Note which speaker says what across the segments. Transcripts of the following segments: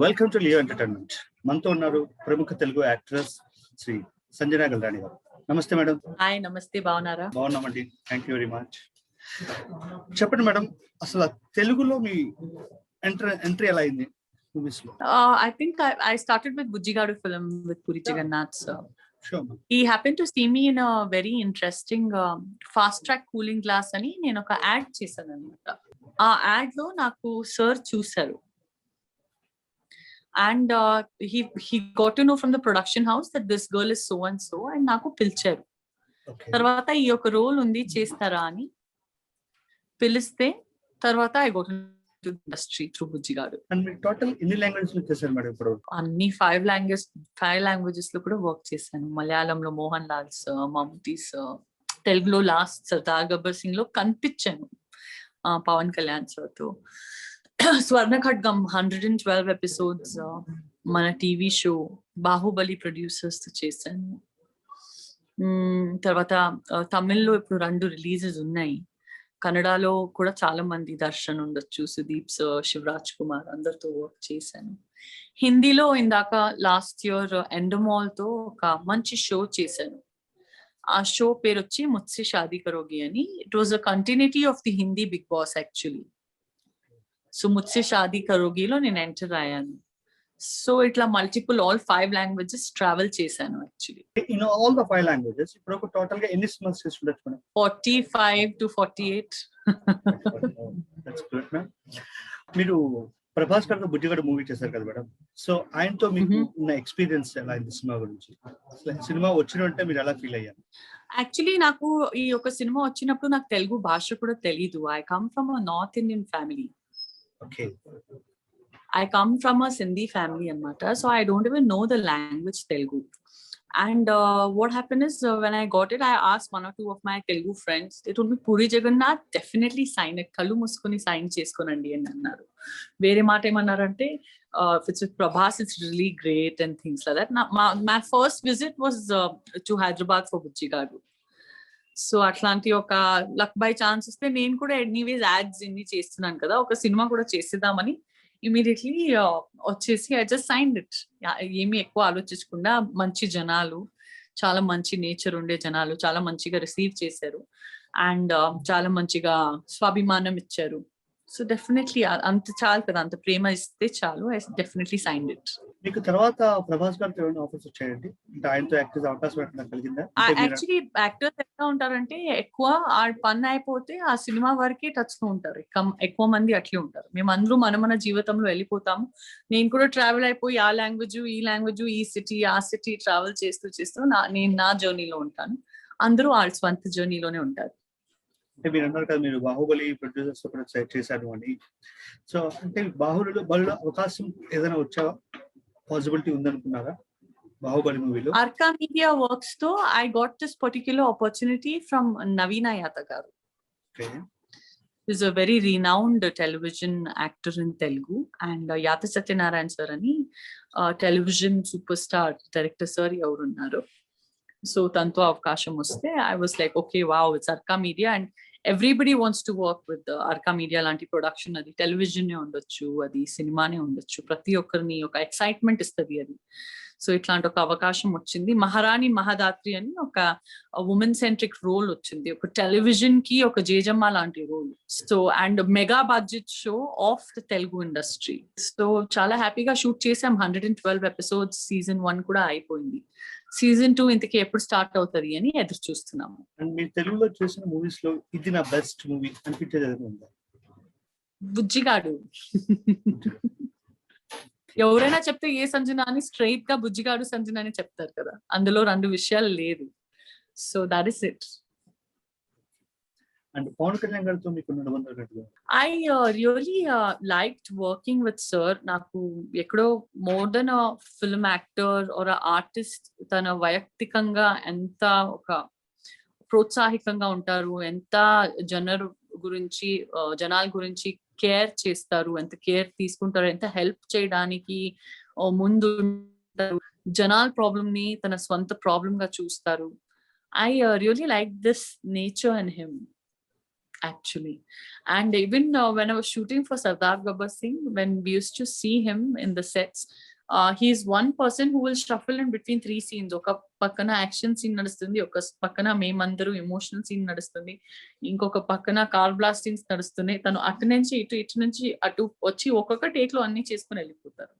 Speaker 1: Welcome to Leo entertainment. మనతో ఉన్నారు ప్రముఖ తెలుగు యాక్ట్రెస్ శ్రీ సంజన గల్రాణి గారు. నమస్తే మేడం.
Speaker 2: హాయ్, నమస్తే. బాగున్నారా?
Speaker 1: బాగున్నామండి, థ్యాంక్ యూ వెరీ మచ్. చెప్పండి మేడం, అసలు తెలుగులో మీ ఎంట్రీ ఎలా అయింది మూవీస్ లో?
Speaker 2: I think I started with Bujjigadu film with Puri Jagannath sir.
Speaker 1: Sure.
Speaker 2: He happened to see me in a very interesting fast track cooling glass అని నేను ఒక add చేశాను అనమాట. ఆ యాడ్ లో నాకు సార్ చూసారు and he got to know from the production house that this girl is so and so and నాకు పిలిచారు. తర్వాత ఈ యొక్క రోల్ ఉంది చేస్తారా అని పిలిస్తే తర్వాత I got to industry through Bujjigadu.
Speaker 1: And మీరు టోటల్ ఎన్ని లాంగ్వేజెస్ లో చేశారు మేడం ఇప్పుడు?
Speaker 2: అన్ని 5 లాంగ్వేజెస్ లో కూడా వర్క్ చేశాను. మలయాళంలో మోహన్ లాల్ సార్, మమ్ముటి సార్, తెలుగులో లాస్ట్ సర్దార్ గబ్బర్ సింగ్ లో కనిపించాను పవన్ కళ్యాణ్ సార్ తో. స్వర్ణ ఖడ్గం 112 ఎపిసోడ్స్ మన టీవీ షో బాహుబలి ప్రొడ్యూసర్స్ తో చేశాను. తర్వాత తమిళ్లో ఇప్పుడు 2 రిలీజెస్ ఉన్నాయి. కన్నడలో కూడా చాలా మంది, దర్శన్ ఉండొచ్చు, సుదీప్ సార్, శివరాజ్ కుమార్, అందరితో వర్క్ చేశాను. హిందీలో ఇందాక లాస్ట్ ఇయర్ ఎండమాల్ తో ఒక మంచి షో చేశాను. ఆ షో పేరు వచ్చి ముజ్సే షాదీ కరోగి అని. It was a continuity of the Hindi Bigg Boss actually. So Mujhse Shaadi కరోగిలో నేను ఎంటర్ అయ్యాను. సో ఇట్లా మల్టిపుల్ ఆల్ 5 లాంగ్వేజెస్ ట్రావెల్ చేశాను actually.
Speaker 1: In all the 5 languages ఇప్పుడు ఒక టోటల్ గా ఎన్ని సినిమాస్ చేస్తుండొచ్చు madam?
Speaker 2: 45 to 48.
Speaker 1: That's good ma'am. మీరు ప్రభాస్ గారితో బుజ్జిగాడు మూవీ చేశారు కదా మేడం, సో ఆయనతో మీకు ఉన్న ఎక్స్పీరియన్స్ ఎలా అయింది సినిమా గురించి? సినిమా వచ్చినంటే మీరు ఎలా ఫీల్ అయ్యారు?
Speaker 2: యాక్చువల్లీ నాకు ఈ ఒక సినిమా వచ్చినప్పుడు నాకు తెలుగు భాష కూడా తెలీదు. I come from a north Indian family.
Speaker 1: Okay.
Speaker 2: I come from a Sindhi family anamata, so I don't even know the language Telugu. And what happened is when I got it, I asked 1 or 2 of my Telugu friends. They told me Puri Jagannath definitely sign it. Kallu muskoni sign cheskonandi ani annaru. Vere maata emanarante if it's with Prabhas it's really great and things like that. Now, my first visit was to Hyderabad for Bujjigadu. So అట్లాంటి ఒక luck by chance వస్తే నేను కూడా anyways ads ఇన్ని చేస్తున్నాను కదా, ఒక cinema కూడా చేసేద్దామని ఇమీడియట్లీ వచ్చేసి ఐ జస్ట్ సైన్డ్ ఇట్. ఏమీ ఎక్కువ ఆలోచించకుండా, మంచి జనాలు, చాలా మంచి నేచర్ ఉండే జనాలు చాలా మంచిగా రిసీవ్ చేశారు అండ్ చాలా మంచిగా స్వాభిమానం ఇచ్చారు. సో డెఫినెట్లీ అంత చాలు కదా, అంత ప్రేమ ఇస్తే చాలు. I definitely signed it.
Speaker 1: మీకు తర్వాత ప్రభాస్ గారితో ఏమైనా ఆఫర్స్ వచ్చాయండి? అంటే ఆయనతో యాక్ట్ చేసే అవకాశం ఎట్లా కలిగిందా?
Speaker 2: యాక్చువల్లీ యాక్టర్స్ ఎట్లా ఉంటారంటే ఎక్కువ ఆ పని అయిపోతే ఆ సినిమా వరకే టచ్ లో ఉంటారు. ఎక్కువ మంది అట్లే ఉంటారు. మేము అందరూ మన జీవితంలో వెళ్ళిపోతాము. నేను కూడా ట్రావెల్ అయిపోయి ఆ లాంగ్వేజ్ ఈ లాంగ్వేజ్, ఈ సిటీ ఆ సిటీ ట్రావెల్ చేస్తూ నేను నా జర్నీలో ఉంటాను. అందరూ వాళ్ళ స్వంత జర్నీలోనే ఉంటారు.
Speaker 1: అంటే మీరు అన్నారు కదా మీరు బాహుబలి ప్రొడ్యూసర్స్ కూడా చేశారు అని. సో అంటే బాహుబలిలో అవకాశం ఏదైనా వచ్చా పాసిబిలిటీ ఉందనుకున్నారా బాహుబలి మూవీలో?
Speaker 2: అర్కా మీడియా వర్క్స్ తో I got this particular opportunity from Naveen యాత గారు. He's a very renowned television actor in Telugu and Yata Satyanarayan sir ani television superstar director sir evaru unnaru. So tanto avakasham vaste I was like okay wow, it's Arka Media and everybody wants to work with the Arka Media lanti production. Adi television ne undochu, adi cinema ne undochu, prati okkarni oka excitement istadi adi. So ఇట్లాంటి ఒక అవకాశం వచ్చింది. మహారాణి మహాదాత్రి అని ఒక women centric role వచ్చింది, ఒక television కి ఒక జేజమ్మ లాంటి role. So and mega budget show of the Telugu industry. So చాలా హ్యాపీగా షూట్ చేసాం. 112 ఎపిసోడ్స్. సీజన్ 1 కూడా అయిపోయింది. సీజన్ 2 ఇంతకీ ఎప్పుడు స్టార్ట్ అవుతుంది అని ఎదురు చూస్తున్నాము.
Speaker 1: మీరు తెలుగులో చేసిన మూవీస్ లో ఇది నా బెస్ట్ మూవీ అనిపించేది ఉందా?
Speaker 2: బుజ్జిగాడు. ఎవరైనా చెప్తే ఏ సంజన అని స్ట్రైట్ గా బుజ్జిగాడు సంజన అని చెప్తారు కదా, అందులో 2 విషయాలు లేదు. So that is it.
Speaker 1: And Pawan Kalyan గారితో మీకు
Speaker 2: I really liked working with sir. నాకు ఎక్కడో more than a film actor are artist తన వైయక్తికంగా ఎంత ఒక ప్రోత్సాహికంగా ఉంటారు, ఎంత జనాల గురించి కేర్ చేస్తారు, ఎంత కేర్ తీసుకుంటారు, ఎంత హెల్ప్ చేయడానికి ముందు జనాల ప్రాబ్లమ్ ని తన స్వంత ప్రాబ్లమ్ గా చూస్తారు. I really like this nature in him. actually. And even when I was shooting for Sardar Gabbar Singh, when we used to see him in the sets, he's one person who will shuffle in between 3 scenes. Oka pakkana action scene nadustundi, oka pakkana memandaru emotional scene nadustundi, inkoka pakkana car blastings nadustunayi. Tanu అటు నుంచి అటు వచ్చి ఒక్కొక్క take లో అన్ని చేసుకుని వెళ్ళిపోతారు.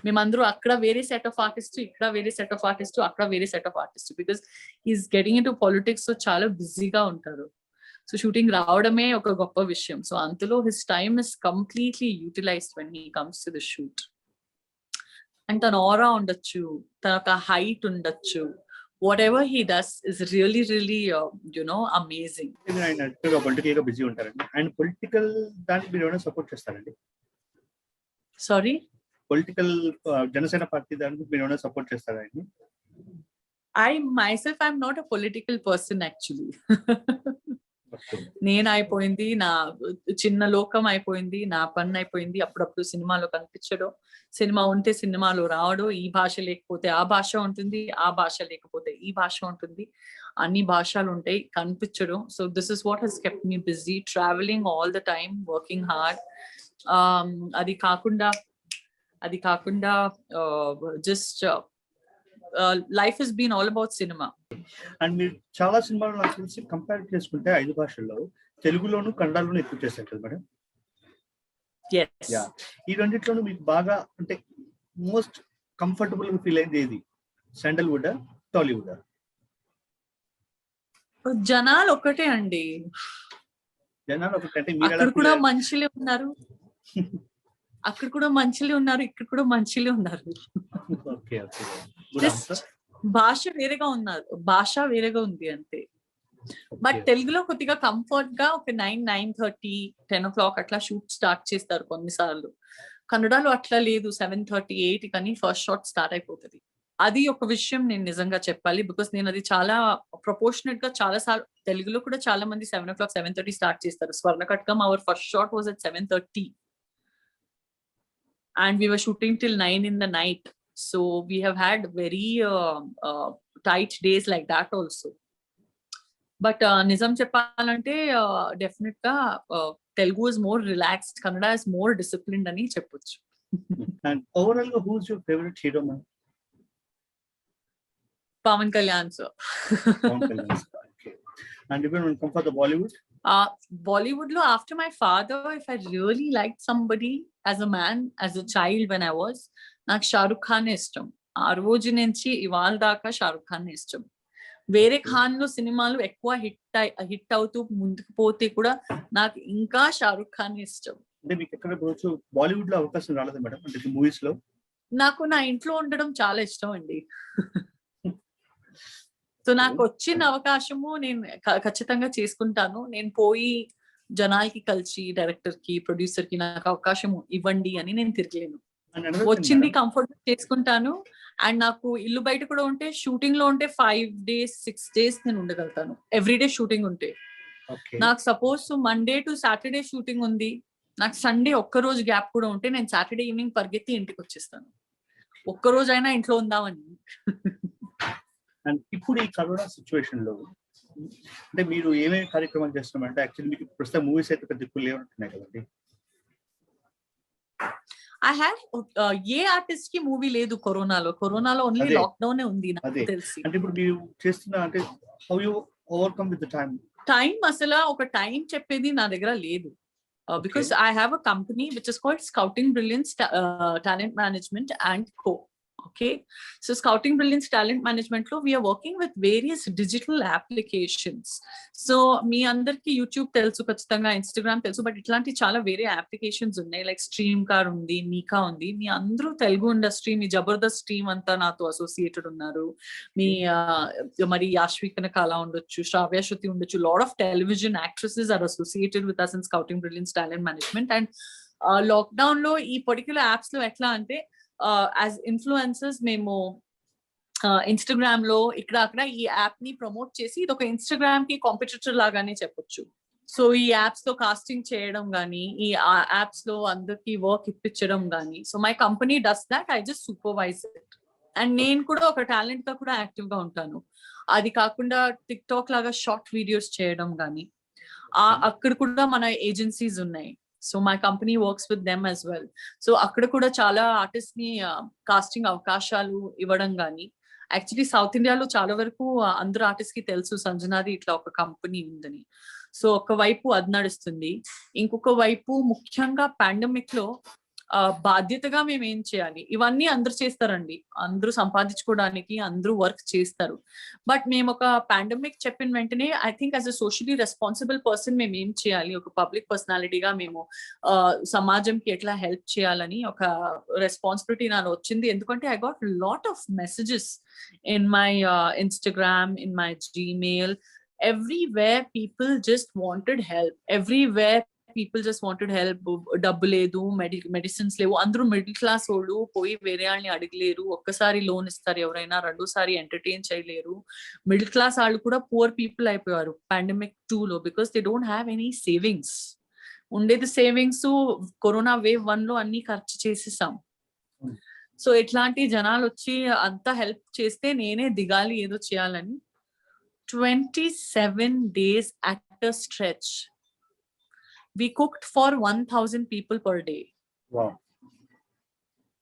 Speaker 2: మేమందరూ అక్కడ వేరే సెట్ ఆఫ్ ఆర్టిస్ట్, ఇక్కడ వేరే సెట్ ఆఫ్ ఆర్టిస్ట్, అక్కడ వేరే set of artist, because is getting in to politics. So చాలా బిజీగా ఉంటారు. సో షూటింగ్ రావడమే ఒక గొప్ప విషయం. సో అంతలో his time is completely utilized when he comes to the shoot. And తన ఆరా ఉండొచ్చు, తన ఒక హైట్ ఉండొచ్చు, whatever he does is really really amazing.
Speaker 1: ఆయన పొలిటికల్ గా బిజీ ఉంటారండి. అండ్ పొలిటికల్ దానికి మీరు ఏమైనా సపోర్ట్ చేస్తారండి?
Speaker 2: సారీ,
Speaker 1: పొలిటికల్ జనసేన పార్టీ దానికి మీరు ఏమైనా సపోర్ట్ చేస్తారా ఆయన్ని?
Speaker 2: I myself, I'm not a political person actually. నేను అయిపోయింది, నా చిన్న లోకం అయిపోయింది, నా పని అయిపోయింది. అప్పుడప్పుడు సినిమాలో కనిపించడం, సినిమా ఉంటే సినిమాలో రావడం, ఈ భాష లేకపోతే ఆ భాష ఉంటుంది, ఆ భాష లేకపోతే ఈ భాష ఉంటుంది, అన్ని భాషలు ఉంటాయి, కనిపించడం. So this is what he's kept me busy, travelling all the time, working hard. అది కాకుండా just life he's been all about cinema.
Speaker 1: And మీరు చాలా సినిమాలు నాకు తెలిసి కంపేర్ చేసుకుంటే 5 భాషల్లో తెలుగులోను కన్నడలోను ఎక్కువ చేశారు కదా మేడం? ఈ రెండిట్లోనూ మీకు బాగా అంటే మోస్ట్ కంఫర్టబుల్ ఫీల్ అయింది ఏది? శాండల్వుడ్, టాలీవుడ్?
Speaker 2: జనాలు ఒకటే అండి.
Speaker 1: జనాలు ఒకటే అంటే
Speaker 2: అక్కడ కూడా మనుషులే ఉన్నారు, అక్కడ కూడా మనుషులే ఉన్నారు, ఇక్కడ కూడా మనుషులే ఉన్నారు. భాష వేరేగా ఉంది అంతే. బట్ తెలుగులో కొద్దిగా కంఫర్ట్ గా ఒక 9:30, 10 o'clock అట్లా షూట్ స్టార్ట్ చేస్తారు కొన్నిసార్లు. కన్నడలో అట్లా లేదు, 7:30, 8 కానీ ఫస్ట్ షాట్ స్టార్ట్ అయిపోతుంది. అది ఒక విషయం నేను నిజంగా చెప్పాలి, బికాస్ నేను అది చాలా ప్రపోర్షనేట్ గా చాలా సార్లు తెలుగులో కూడా చాలా మంది 7 o'clock, 7:30 స్టార్ట్ చేస్తారు. స్వర్ణకట్కం our first shot was at 7:30 and we were shooting till 9 in the night. So we have had very tight days like that also. But nizam cheppalante definite ga Telugu is more relaxed, Kannada is more disciplined ani cheppochu.
Speaker 1: And overall who's your favorite hero man?
Speaker 2: Pawan Kalyan sir.
Speaker 1: Pawan Kalyan sir. Okay. And even when it comes for the Bollywood?
Speaker 2: Bollywood lo, after my father, if I really liked somebody as a man, as a child when I was, నాకు షారుఖ్ ఖాన్ ఇష్టం. ఆ రోజు నుంచి ఇవాళ దాకా షారుఖ్ ఖాన్ ఇష్టం. వేరే ఖాన్ లో సినిమాలు ఎక్కువ హిట్ అవుతూ ముందుకు పోతే కూడా నాకు ఇంకా షారుఖ్ ఖాన్ ఇష్టం.
Speaker 1: అంటే మీకు ఎక్కడ బాలీవుడ్ లో అవకాశం రాలేదు మేడం? అంటే మూవీస్ లో
Speaker 2: నాకు నా ఇంట్లో ఉండడం చాలా ఇష్టం అండి. సో నాకు వచ్చిన అవకాశము నేను ఖచ్చితంగా చేసుకుంటాను. నేను పోయి జనాలకి కలిసి డైరెక్టర్ కి, ప్రొడ్యూసర్ కి నాకు అవకాశం ఇవ్వండి అని నేను తిరగలేను. వచ్చింది కంఫర్ట్ చేసుకుంటాను. అండ్ నాకు ఇల్లు బయట కూడా ఉంటే, షూటింగ్ లో ఉంటే 5 days 6 days నేను ఉండగలుగుతాను. ఎవ్రీడే షూటింగ్ ఉంటే. నాకు suppose Monday to Saturday shooting ఉంది, నాకు సండే ఒక్కరోజు గ్యాప్ కూడా ఉంటే నేను సాటర్డే ఈవినింగ్ పరిగెత్తి ఇంటికి వచ్చేస్తాను, ఒక్కరోజైనా ఇంట్లో ఉందామని.
Speaker 1: అండ్ ఇప్పుడు ఈ కరోనా సిచ్యువేషన్ లో అంటే మీరు ఏమేమి కార్యక్రమాలు చేస్తున్నారంటే, యాక్చువల్లీ మీకు ప్రస్తుతం మూవీస్ అయితే పెద్ద ఎక్కువ లేవుంటున్నాయి కదండి?
Speaker 2: I have ఏ ఆర్టిస్ట్ కి మూవీ లేదు కరోనాలో ఓన్లీ లాక్డౌన్ ఉంది నాకు తెలిసి.
Speaker 1: అంటే ఇప్పుడు మీరు చేస్తున్న అంటే how you overcome with the time
Speaker 2: అసలు ఒక టైం చెప్పేది నా దగ్గర లేదు. Because I have a company which is called Scouting Brilliance Talent Management and Co. Okay, so Scouting Brilliance Talent Management lo we are working with various digital applications. So మీ అందరికి YouTube తెలుసు, ఖచ్చితంగా Instagram తెలుసు, but ఇట్లాంటి చాలా వేరే applications ఉన్నాయి. Like stream car ఉంది, మీకా ఉంది. మీ అందరూ తెలుగు ఇండస్ట్రీ, మీ జబర్దస్త్ టీమ్ అంతా నాతో అసోసియేటెడ్ ఉన్నారు. మీ మరి యాశ్వి కనకాల ఉండొచ్చు, శ్రావ్య శృతి ఉండొచ్చు. Lot of television actresses are associated with us in Scouting Brilliance Talent Management. And lockdown లో ఈ పర్టికులర్ యాప్స్ లో ఎట్లా అంటే, యాజ్ ఇన్ఫ్లుయెన్సర్స్ మేము ఇన్స్టాగ్రామ్ లో ఇక్కడ అక్కడ ఈ యాప్ ని ప్రమోట్ చేసి, ఇది ఒక ఇన్స్టాగ్రామ్ కి కాంపిటీటర్ లాగానే చెప్పొచ్చు. సో ఈ యాప్స్ లో కాస్టింగ్ చేయడం గానీ, ఈ యాప్స్ లో అందరికి వర్క్ ఇప్పించడం గానీ. So my company does that, I just supervise it. And నేను కూడా ఒక టాలెంట్ గా కూడా యాక్టివ్ గా ఉంటాను. అది కాకుండా టిక్ టాక్ లాగా షార్ట్ వీడియోస్ చేయడం గానీ, అక్కడ కూడా మన ఏజెన్సీస్ ఉన్నాయి. So my company works with them as well. So అక్కడ కూడా చాలా ఆర్టిస్ట్ ని కాస్టింగ్ అవకాశాలు ఇవ్వడం గానీ, యాక్చువల్లీ సౌత్ ఇండియాలో చాలా వరకు అందరు ఆర్టిస్ట్ కి తెలుసు సంజనాది ఇట్లా ఒక కంపెనీ ఉందని. సో ఒకవైపు అది నడుస్తుంది, ఇంకొక వైపు ముఖ్యంగా పాండమిక్ లో బాధ్యతగా మేము ఏం చేయాలి, ఇవన్నీ అందరు చేస్తారండి, అందరూ సంపాదించుకోవడానికి అందరూ వర్క్ చేస్తారు. బట్ మేము ఒక పాండమిక్ చెప్పిన వెంటనే I think as a socially responsible person మేము ఏం చేయాలి, ఒక పబ్లిక్ పర్సనాలిటీగా మేము సమాజంకి ఎట్లా హెల్ప్ చేయాలని ఒక రెస్పాన్సిబిలిటీ నాకు వచ్చింది. ఎందుకంటే I got lot of messages in my Instagram, in my Gmail, everywhere people just wanted help, everywhere people just wanted help. డబ్బు లేదు, మెడిసిన్స్ లేవు, అందరూ మిడిల్ క్లాస్ వాళ్ళు పోయి వేరే వాళ్ళని అడగలేరు, ఒక్కసారి లోన్ ఇస్తారు ఎవరైనా, రెండోసారి ఎంటర్టైన్ చేయలేరు. మిడిల్ క్లాస్ వాళ్ళు కూడా పూర్ పీపుల్ అయిపోయారు పాండమిక్ 2 లో, because they don't have any savings. ఉండేది సేవింగ్స్ కరోనా వేవ్ 1 లో అన్ని ఖర్చు చేసేసాం. సో ఇట్లాంటి జనాలు వచ్చి అంతా హెల్ప్ చేస్తే నేనే దిగాలి ఏదో చేయాలని 27 days at a stretch. We cooked for 1,000 people per day.
Speaker 1: Wow.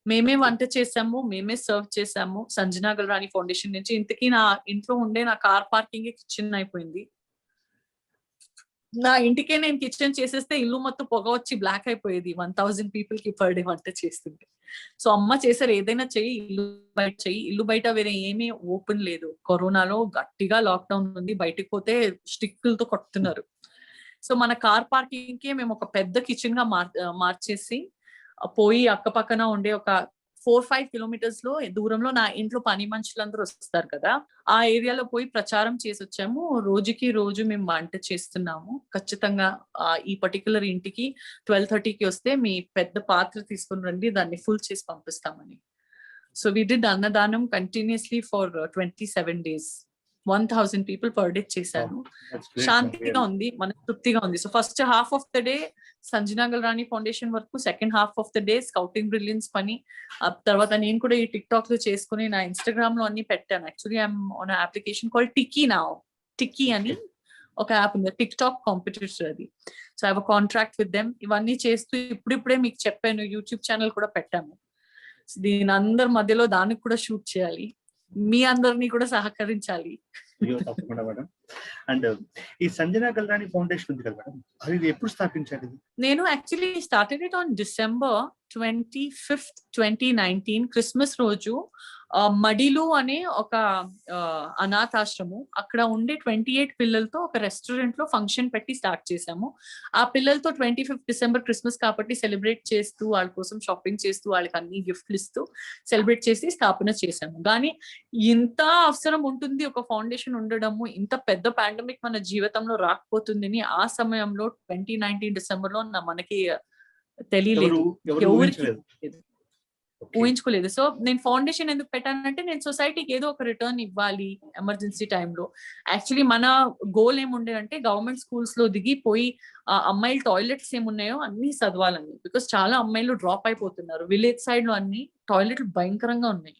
Speaker 2: మేమే వంట చేసాము, మేమే సర్వ్ చేసాము. సంజనా గల్రాని ఫౌండేషన్ నుంచి. ఇంతకీ నా ఇంట్లో ఉండే నా కార్ పార్కింగ్ కిచెన్ అయిపోయింది. నా ఇంటికే నేను కిచెన్ చేసేస్తే ఇల్లు మొత్తం పొగ వచ్చి బ్లాక్ అయిపోయేది 1000 పీపుల్ కి పర్ డే వంట చేస్తుంటే. సో అమ్మ చేశారు, ఏదైనా చెయ్యి, ఇల్లు బయట చెయ్యి. ఇల్లు బయట వేరే ఏమీ ఓపెన్ లేదు, కరోనాలో గట్టిగా లాక్డౌన్ ఉంది, బయటకు పోతే స్టిక్కులతో కొడుతున్నారు. సో మన కార్ పార్కింగ్ కి మేము ఒక పెద్ద కిచెన్ గా మార్చేసి పోయి అక్కపక్కన ఉండే ఒక 4-5 కిలోమీటర్స్ లో దూరంలో నా ఇంట్లో పని మనుషులందరూ వస్తారు కదా, ఆ ఏరియాలో పోయి ప్రచారం చేసి వచ్చాము. రోజుకి రోజు మేము వంట చేస్తున్నాము. ఖచ్చితంగా ఈ పర్టికులర్ ఇంటికి 12:30కి వస్తే మీ పెద్ద పాత్ర తీసుకుని రండి, దాన్ని ఫుల్ చేసి పంపిస్తామని. సో వి డిడ్ అన్నదానం continuously for 27 days. 1000 people per day చేశాను. శాంతిగా ఉంది, మనస్తృప్తిగా ఉంది. So first half of the day Sanjana Galrani foundation వరకు, second half of the day scouting brilliance పని. తర్వాత నేను కూడా ఈ టిక్ టాక్ లో చేసుకుని నా ఇన్స్టాగ్రామ్ లో అన్ని పెట్టాను. Actually I'm on application call Tiki now. Tiki అని ఒక యాప్ ఉంది, టిక్ టాక్ కాంపిటీటర్ అది. So I have a contract with them. ఇవన్నీ చేస్తూ ఇప్పుడిప్పుడే మీకు చెప్పాను, యూట్యూబ్ ఛానల్ కూడా పెట్టాము. దీని అందరి మధ్యలో దానికి కూడా షూట్ చేయాలి, మీ అందరినీ కూడా సహకరించాలి.
Speaker 1: తప్పకుండా మేడం. అండ్ ఈ సంజనా గల్రాని ఫౌండేషన్ ఉంది కదా మేడం, అది ఎప్పుడు స్థాపించారు? నేను
Speaker 2: actually started it on December 25th, 2019 Christmas రోజు. మడిలు అనే ఒక అనాథాశ్రమం, అక్కడ ఉండే 28 పిల్లలతో ఒక రెస్టారెంట్ లో ఫంక్షన్ పెట్టి స్టార్ట్ చేసాము. ఆ పిల్లలతో 25th December క్రిస్మస్ కాబట్టి సెలబ్రేట్ చేస్తూ, వాళ్ళ కోసం షాపింగ్ చేస్తూ, వాళ్ళకి అన్ని గిఫ్ట్లు ఇస్తూ సెలబ్రేట్ చేసి స్థాపన చేసాము. కానీ ఇంత అవసరం ఉంటుంది ఒక ఫౌండేషన్ ఉండడము, ఇంత పెద్ద పాండమిక్ మన జీవితంలో రాకపోతుందని ఆ సమయంలో 2019 December లో మనకి తెలియలేదు, ఊహించుకోలేదు. సో నేను ఫౌండేషన్ ఎందుకు పెట్టానంటే, నేను సొసైటీకి ఏదో ఒక రిటర్న్ ఇవ్వాలి ఎమర్జెన్సీ టైంలో. యాక్చువల్లీ మన గోల్ ఏముండేదంటే గవర్నమెంట్ స్కూల్స్ లో దిగిపోయి అమ్మాయిలు టాయిలెట్స్ ఏమున్నాయో అన్ని చదవాలని. బికాస్ చాలా అమ్మాయిలు డ్రాప్ అయిపోతున్నారు. విలేజ్ సైడ్ లో అన్ని టాయిలెట్లు భయంకరంగా ఉన్నాయి,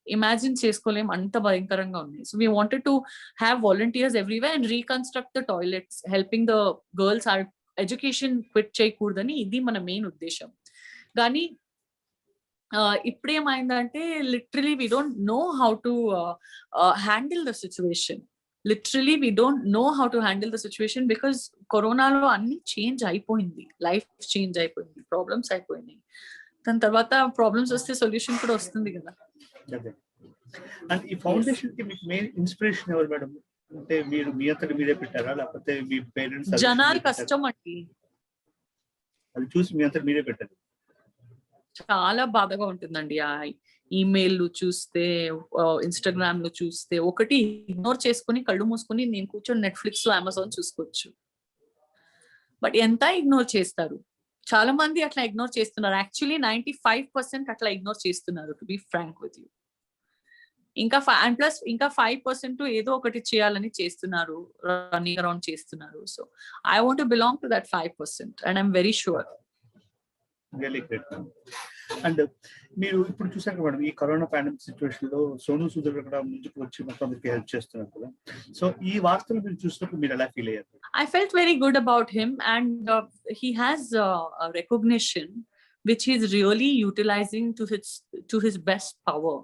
Speaker 2: ఇమాజిన్ చేసుకోలేం, అంత భయంకరంగా ఉన్నాయి. So we wanted to have volunteers everywhere and reconstruct the toilets, helping the girls. Or education quit చేయకూడదని ఇది మన మెయిన్ ఉద్దేశం. కానీ ఇప్పుడేమైందంటే literally we don't know how to handle the situation. Literally we don't know how to handle the situation because కరోనాలో అన్ని change అయిపోయింది, life change అయిపోయింది, ప్రాబ్లమ్స్ అయిపోయినాయి. దాని తర్వాత ప్రాబ్లమ్స్ వస్తే సొల్యూషన్ కూడా వస్తుంది కదా.
Speaker 1: అండ్ ఈ ఫౌండేషన్ కి మీకు మెయిన్ ఇన్స్పిరేషన్ ఎవరు మేడం? అంటే మీరు మీ అంతటి మీరే పెట్టారా, లేకపోతే మీ పేరెంట్స్?
Speaker 2: జనాలు కష్టం అండి,
Speaker 1: అది చూసి మీ అంతటి మీరే పెట్టారు.
Speaker 2: చాలా బాధగా ఉంటుందండి ఆ ఈమెయిల్ చూస్తే, ఇన్స్టాగ్రామ్ లో చూస్తే. ఒకటి ఇగ్నోర్ చేసుకుని కళ్ళు మూసుకుని నేను కూర్చొని నెట్ఫ్లిక్స్, అమెజాన్ చూసుకోవచ్చు. బట్ ఎంత ఇగ్నోర్ చేస్తారు, చాలా మంది అట్లా ఇగ్నోర్ చేస్తున్నారు. యాక్చువల్లీ 95% అట్లా ఇగ్నోర్ చేస్తున్నారు, to be frank with you. ఇంకా ప్లస్ ఇంకా 5% ఏదో ఒకటి చేయాలని చేస్తున్నారు, రన్నింగ్ అరౌండ్ చేస్తున్నారు. So I want to belong to that 5% and I'm very sure.
Speaker 1: Really great. And మీరు ఇప్పుడు చూసారు మేడం, ఈ కరోనా పాండమిక్ సిచ్యువేషన్ లో సోను సూద్ కూడా ముందుకు వచ్చి మొత్తం అందరికి హెల్ప్ చేస్తున్నారు కదా. సో ఈ వార్తలు మీరు చూసినప్పుడు మీరు ఎలా ఫీల్ అయ్యారు?
Speaker 2: I felt very good about him, and he has a recognition which he's really utilizing to his best power.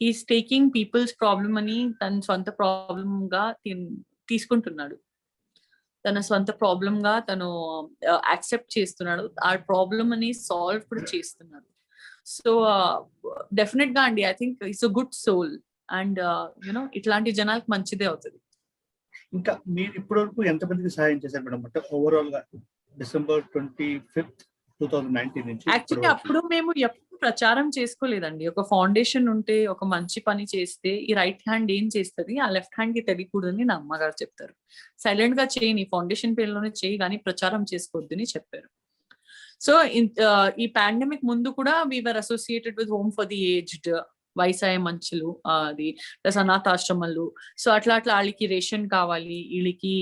Speaker 2: He's taking people's problem ani tana swanta problem ga తీసుకుంటున్నాడు. తన సొంత ప్రాబ్లం గా తను యాక్సెప్ట్ చేస్తున్నాడు. ఆ problem అని solve కూడా చేస్తున్నాడు. సో డెఫినెట్ గా అండి, I think it's a good soul, and you know ఇట్లాంటి జనాలకు మంచిదే అవుతుంది.
Speaker 1: ఇంకా మీరు ఇప్పటి వరకు ఎంతమందికి సహాయం చేశారు మేడం? అంటే ఓవరాల్ గా December 25th, 2019 నుంచి
Speaker 2: యాక్చువల్లీ అప్పుడు మేము ఎప్పుడు ప్రచారం చేసుకోలేదండి. ఒక ఫౌండేషన్ ఉంటే, ఒక మంచి పని చేస్తే ఈ రైట్ హ్యాండ్ ఏం చేస్తుంది, ఆ లెఫ్ట్ హ్యాండ్ కి తెలియకూడదని నా అమ్మగారు చెప్తారు. సైలెంట్ గా చేయి, నీ ఫౌండేషన్ పేరులోనే చేయి, కానీ ప్రచారం చేసుకోవద్దని చెప్పారు. సో ఈ పాండమిక్ ముందు కూడా we're associated with home for the aged, వయసాయ మంచులు, అది ప్లస్ అనాథాశ్రమాలు. సో అట్లా వాళ్ళకి రేషన్ కావాలి, వీళ్ళకి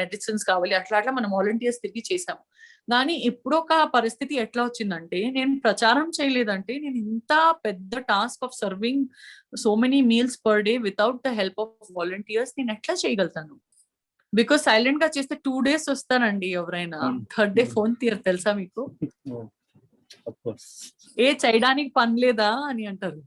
Speaker 2: మెడిసిన్స్ కావాలి, అట్లా మనం వాలంటీర్స్ తిరిగి చేసాము. కానీ ఇప్పుడు ఒక పరిస్థితి ఎట్లా వచ్చిందంటే, నేను ప్రచారం చేయలేదంటే నేను ఇంత పెద్ద task of serving so many meals per day without the help of volunteers నేను ఎట్లా చేయగలుగుతాను? బికాస్ సైలెంట్ గా చేస్తే 2 days వస్తానండి ఎవరైనా, 3rd day ఫోన్ తీయరు. తెలుసా మీకు? ఏ చేయడానికి పని లేదా అని అంటారు.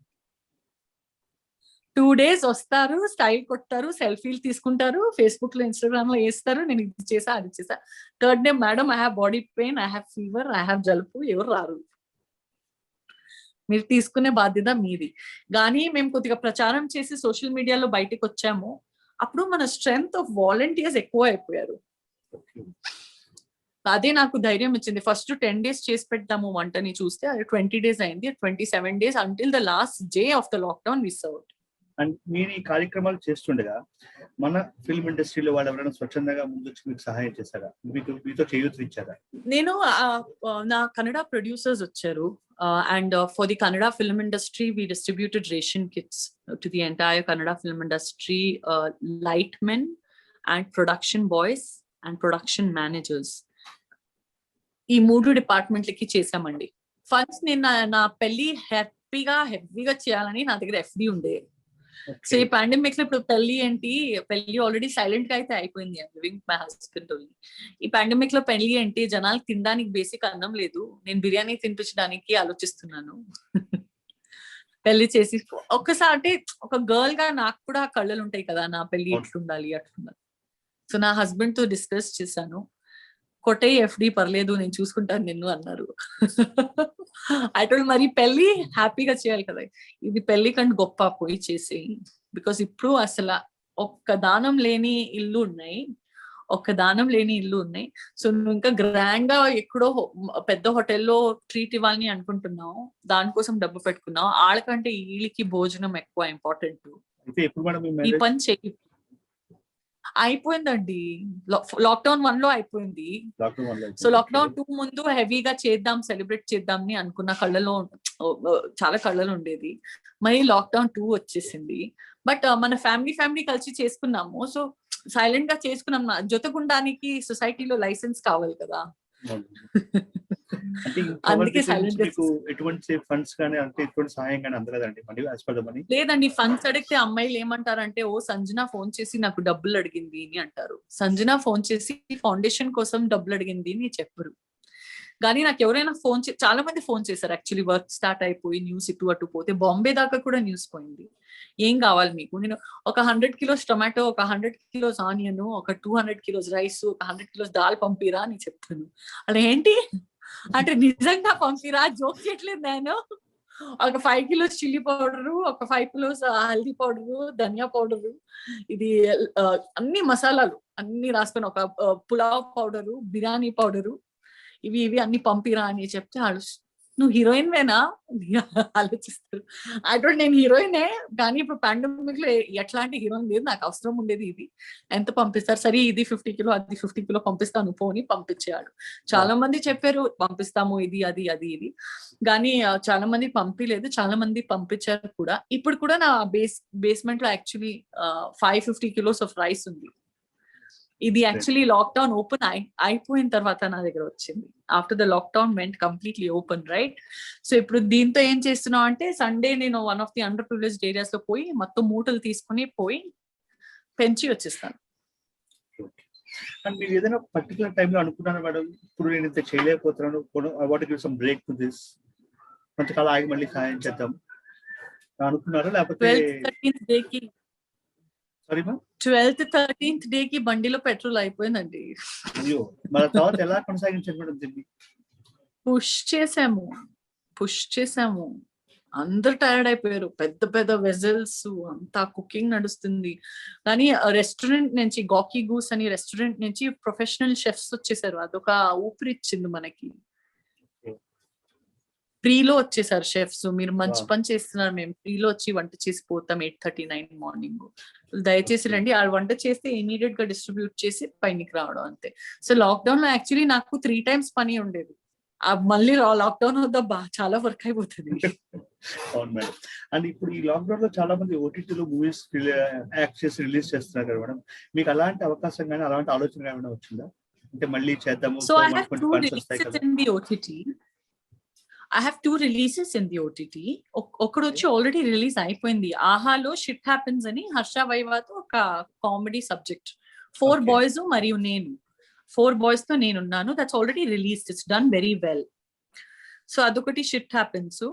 Speaker 2: 2 days వస్తారు, స్టైల్ కొట్టారు, సెల్ఫీలు తీసుకుంటారు, ఫేస్బుక్ లో ఇన్స్టాగ్రామ్ లో వేస్తారు, నేను ఇది చేసా అది చేసా. 3rd day madam I have body pain, I have fever, I have జలుబు, ఎవరు రారు. మీరు తీసుకునే బాధ్యత మీది. కానీ మేము కొద్దిగా ప్రచారం చేసి సోషల్ మీడియాలో బయటకు వచ్చాము, అప్పుడు మన స్ట్రెంగ్త్ ఆఫ్ వాలంటీర్స్ ఎక్కువ అయిపోయారు. అదే నాకు ధైర్యం ఇచ్చింది. ఫస్ట్ 10 days చేసి పెడతాము వంటని చూస్తే అది 20 days అయింది. 27 days until the last day of the lockdown we served.
Speaker 1: And మీరు ఈ కార్యక్రమాలు చేస్తుండగా మన ఫిల్మ్ ఇండస్ట్రీలో వాళ్ళు ఎవరైనా స్వచ్ఛందంగా ముందొచ్చి మీకు సహాయం చేశారా? మీతో చేయూతనిచ్చారా?
Speaker 2: నేను నా కన్నడ ప్రొడ్యూసర్స్ వచ్చారు, and for the Kannada film industry we distributed ration kits to the entire Kannada film industry, lightmen and production boys and production managers. ఈ 3 డిపార్ట్మెంట్లకి చేసామండి. ఫండ్స్ నేను నా పెళ్లి హెవీగా చేయాలని నా దగ్గర FD ఉండే. సో ఈ పాండమిక్ లో ఇప్పుడు పెళ్లి ఆల్రెడీ సైలెంట్ గా అయితే అయిపోయింది. Living my husband only. ఈ పాండమిక్ లో పెళ్లి ఏంటి, జనాలకు తినడానికి బేసిక్ అన్నం లేదు, నేను బిర్యానీ తినిపించడానికి ఆలోచిస్తున్నాను. పెళ్లి చేసి ఒక్కసారి ఒక గర్ల్ గా నాకు కూడా కళ్ళలు ఉంటాయి కదా, నా పెళ్లి ఎట్లుండాలి అట్లుండాలి. సో నా హస్బెండ్ తో డిస్కస్ చేశాను. కొట్టే FD పర్లేదు, నేను చూసుకుంటాను నిన్ను అన్నారు. అటు మరి పెళ్లి హ్యాపీగా చేయాలి కదా, ఇది పెళ్లి కంటే గొప్ప పోయి చేసి. బికాస్ ఇప్పుడు అసలు ఒక్క దానం లేని ఇల్లు ఉన్నాయి. సో నువ్వు ఇంకా గ్రాండ్ గా ఎక్కడో పెద్ద హోటల్లో ట్రీట్ ఇవ్వాలని అనుకుంటున్నావు, దానికోసం డబ్బు పెట్టుకున్నావు. వాళ్ళకంటే వీళ్ళకి భోజనం ఎక్కువ ఇంపార్టెంట్. ఈ పని చెయ్యి. అయిపోయిందండి, లాక్డౌన్ 1 లో అయిపోయింది. సో లాక్డౌన్ 2 ముందు హెవీగా చేద్దాం, సెలబ్రేట్ చేద్దాం అని అనుకున్న, చాలా కళ్ళలో ఉండేది. మరి లాక్డౌన్ 2 వచ్చేసింది. బట్ మన ఫ్యామిలీ కలిసి చేసుకున్నాము. సో సైలెంట్ గా చేసుకున్నాం. జొతగుండానికి సొసైటీలో లైసెన్స్ కావాలి కదా, అందుకే సైలెంట్.
Speaker 1: ఎటువంటి ఫండ్స్ కానీ అంటే ఎటువంటి సహాయం కానీ అందలేదండి మనీ?
Speaker 2: లేదండి, ఫండ్స్ అడిగితే అమ్మాయిలు ఏమంటారంటే, ఓ సంజన ఫోన్ చేసి నాకు డబ్బులు అడిగింది అని అంటారు. సంజన ఫోన్ చేసి ఫౌండేషన్ కోసం డబ్బులు అడిగింది అని చెప్పరు. కానీ నాకు ఎవరైనా చాలా మంది ఫోన్ చేశారు. యాక్చువల్లీ వర్క్ స్టార్ట్ అయిపోయి న్యూస్ ఇటు అటు పోతే బాంబే దాకా కూడా న్యూస్ పోయింది. ఏం కావాలి మీకు? నేను ఒక 100 kilos టొమాటో, ఒక 100 kilos ఆనియన్, ఒక 200 kilos రైస్, ఒక 100 kilos దాల్ పంపిరా అని చెప్తాను. అలా ఏంటి అంటే నిజంగా పంపిరా, జోక్ చేయట్లేదు నేను. ఒక 5 kilos చిల్లీ పౌడరు, ఒక 5 kilos హల్దీ పౌడరు, ధనియా పౌడరు, ఇది అన్ని మసాలాలు అన్ని రాసుకొని, ఒక పులావ్ పౌడరు, బిర్యానీ పౌడరు, ఇవి అన్ని పంపిరా అని చెప్తే వాళ్ళు, నువ్వు హీరోయిన్ వేనా ఆలోచిస్తారు. నేను హీరోయినే, కానీ ఇప్పుడు పాండమిక్ లో ఎట్లాంటి హీరోయిన్ లేదు, నాకు అవసరం ఉండేది ఇది, ఎంత పంపిస్తారు? సరే ఇది 50 kilo, అది 50 kilo పంపిస్తాను పోని పంపించేయాడు. చాలా మంది చెప్పారు పంపిస్తాము ఇది ఇది, కానీ చాలా మంది పంపిలేదు, చాలా మంది పంపించారు కూడా. ఇప్పుడు కూడా నా బేస్మెంట్ లో యాక్చువల్లీ 550 kilos ఆఫ్ రైస్ ఉంది. ఇది యాక్చువల్లీ లాక్డౌన్ ఓపెన్ అయిపోయిన తర్వాత నా దగ్గర వచ్చింది. After the lockdown vent completely open, right? So ఇప్పుడు దీంతో ఏం చేస్తున్నాం అంటే, సండే నేను one of the under privileged areas లో పోయి మొత్తం మూటలు తీసుకుని పోయి పెంచి వచ్చేస్తాను.
Speaker 1: అండ్ మీరు ఏదైనా పర్టికులర్ టైంలో అనుకున్నాను మేడం, ఇప్పుడు నేను ఇంత చేయలేకపోతున్నాను, I want to give some break to this, కొంతకాలం ఆగి మళ్ళీ సాయం చేద్దాం అనుకున్నారా? లేకపోతే
Speaker 2: 12th డే కి
Speaker 1: sorry ma'am
Speaker 2: 12th 13th day కి బండిలో పెట్రోల్ అయిపోయిందండి.
Speaker 1: అయ్యో, మన తర్వాత ఎలా కొనసాగించారు మేడం దీన్ని?
Speaker 2: పుష్ చేసాము, అందరు టైర్డ్ అయిపోయారు, పెద్ద పెద్ద వెజల్స్, అంతా కుకింగ్ నడుస్తుంది. కానీ రెస్టారెంట్ నుంచి, గాకీ గూస్ అని రెస్టారెంట్ నుంచి ప్రొఫెషనల్ షెఫ్స్ వచ్చేసారు. అదొక ఊపిరిచ్చింది మనకి. ఫ్రీలో వచ్చేసారు షెఫ్స్. మీరు మంచి పని చేస్తున్నారు, మేము ఫ్రీలో వచ్చి వంట చేసి పోతాం 8:39 మార్నింగ్, దయచేసి రండి. ఆ వంట చేస్తే ఇమీడియట్ గా డిస్ట్రిబ్యూట్ చేసి పైనకి రావడం అంతే. సో లాక్డౌన్ లో యాక్చువల్లీ నాకు 3 times పని ఉండేది. మళ్ళీ లాక్డౌన్ వద్ద చాలా వర్క్ అయిపోతుంది.
Speaker 1: అవును మేడం. అండ్ ఇప్పుడు ఈ లాక్డౌన్ లో చాలా మంది ఓటీటీలో మూవీస్ యాక్ట్ చేసి రిలీజ్ చేస్తున్నారు కదా మేడం, మీకు అలాంటి అవకాశం కానీ అలాంటి ఆలోచన ఏమైనా వచ్చిందా? అంటే మళ్ళీ చేద్దాము.
Speaker 2: So I have 2 releases in the OTT. I have 2 releases in the OTT. ఒకడు వచ్చి ఆల్రెడీ రిలీజ్ అయిపోయింది. ఆహాలో షిట్ హ్యాపెన్స్ అని హర్ష వైవాతో ఒక కామెడీ సబ్జెక్ట్. 4 boys మరియు నేను, 4 boys తో నేనున్నాను. That's already released, it's done very well. So అదొకటి షిట్ హ్యాపెన్స్.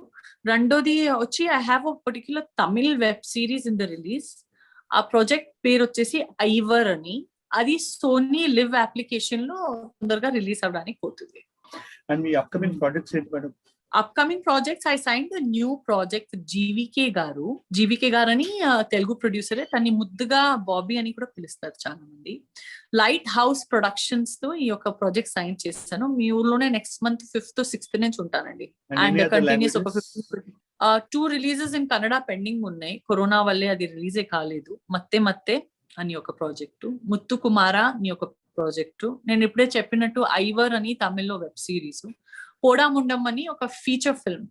Speaker 2: రెండోది వచ్చి I have a particular Tamil web series in the release. ఆ ప్రాజెక్ట్ పేరు వచ్చేసి ఐవర్ అని. అది సోనీ లివ్ అప్లికేషన్ లో తొందరగా రిలీజ్ అవ్వడానికి పోతుంది.
Speaker 1: అండ్ మీ అప్కమింగ్ ప్రాజెక్ట్స్ ఏంటి madam?
Speaker 2: Upcoming projects, I signed a new project with GVK గారు. GVK గారు అని తెలుగు ప్రొడ్యూసరే, తన్ని ముద్దుగా బాబీ అని కూడా పిలుస్తారు చాలా మంది. లైట్ హౌస్ ప్రొడక్షన్స్ తో ఈ యొక్క ప్రాజెక్ట్ సైన్ చేశాను. మీ ఊర్లోనే నెక్స్ట్ మంత్ 5th 6th నుంచి ఉంటానండి. అండ్ కంటిన్యూస్ ఒక 2 releases ఇన్ కన్నడ పెండింగ్ ఉన్నాయి. కరోనా వల్లే అది రిలీజే కాలేదు. మత్తే అని ఒక ప్రాజెక్టు, ముత్తు కుమార అని ఒక ప్రాజెక్టు, నేను ఇప్పుడే చెప్పినట్టు ఐవర్ అని తమిళ్లో వెబ్ సిరీస్, పోడాముండం అని ఒక feature film,